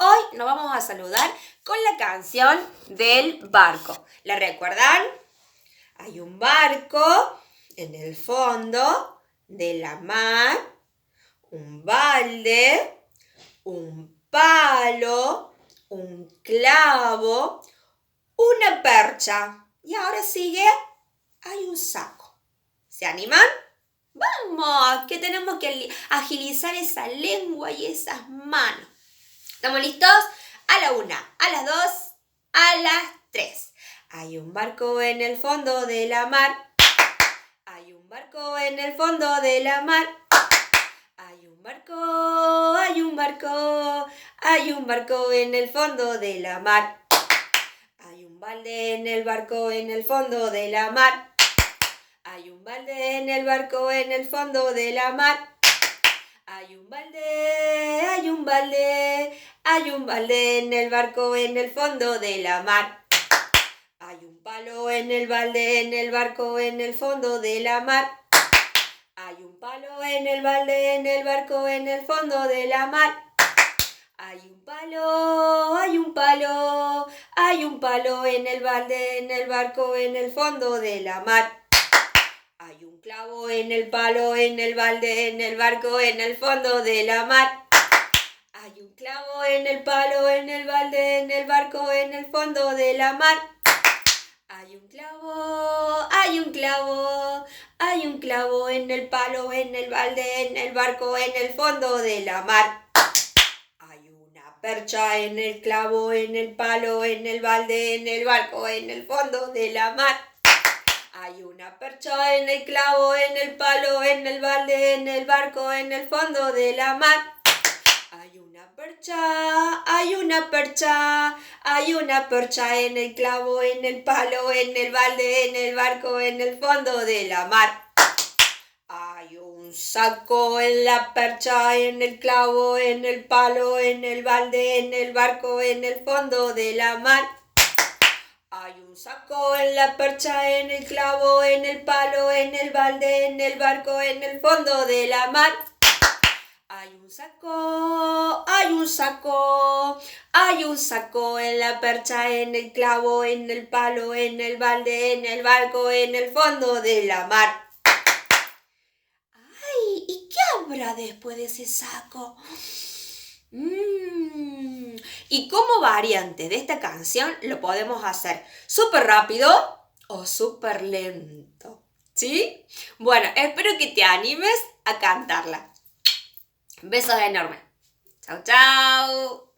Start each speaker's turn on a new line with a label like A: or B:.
A: Hoy nos vamos a saludar con la canción del barco. ¿La recuerdan? Hay un barco en el fondo de la mar, un balde, un palo, un clavo, una percha. Y ahora sigue, hay un saco. ¿Se animan? ¡Vamos! Que tenemos que agilizar esa lengua y esas manos. ¿Estamos listos? A la 1, a las 2, a las 3. Hay un barco en el fondo de la mar. Hay un barco en el fondo de la mar. Hay un barco, hay un barco, hay un barco en el fondo de la mar. Hay un balde en el barco en el fondo de la mar. Hay un balde en el barco en el fondo de la mar. Hay un balde, hay un balde, hay un balde en el barco en el fondo de la mar. Hay un palo en el balde en el barco en el fondo de la mar. Hay un palo en el balde en el barco en el fondo de la mar. Hay un palo, hay un palo, hay un palo en el balde en el barco en el fondo de la mar. Hay un clavo en el palo, en el balde, en el barco, en el fondo de la mar. Hay un clavo en el palo, en el balde, en el barco, en el fondo de la mar. Hay un clavo, hay un clavo, hay un clavo en el palo, en el balde, en el barco, en el fondo de la mar. Hay una percha en el clavo, en el palo, en el balde, en el barco, en el fondo de la mar. Hay una percha en el clavo, en el palo, en el balde, en el barco, en el fondo de la mar. Hay una percha, hay una percha, hay una percha en el clavo, en el palo, en el balde, en el barco, en el fondo de la mar. Hay un saco en la percha, en el clavo, en el palo, en el balde, en el barco, en el fondo de la mar. Hay un saco en la percha, en el clavo, en el palo, en el balde, en el barco, en el fondo de la mar. Hay un saco, hay un saco, hay un saco en la percha, en el clavo, en el palo, en el balde, en el barco, en el fondo de la mar. ¡Ay! ¿Y qué habrá después de ese saco? Y como variante de esta canción lo podemos hacer súper rápido o súper lento, ¿sí? Bueno, espero que te animes a cantarla. Besos enormes. Chau, chau.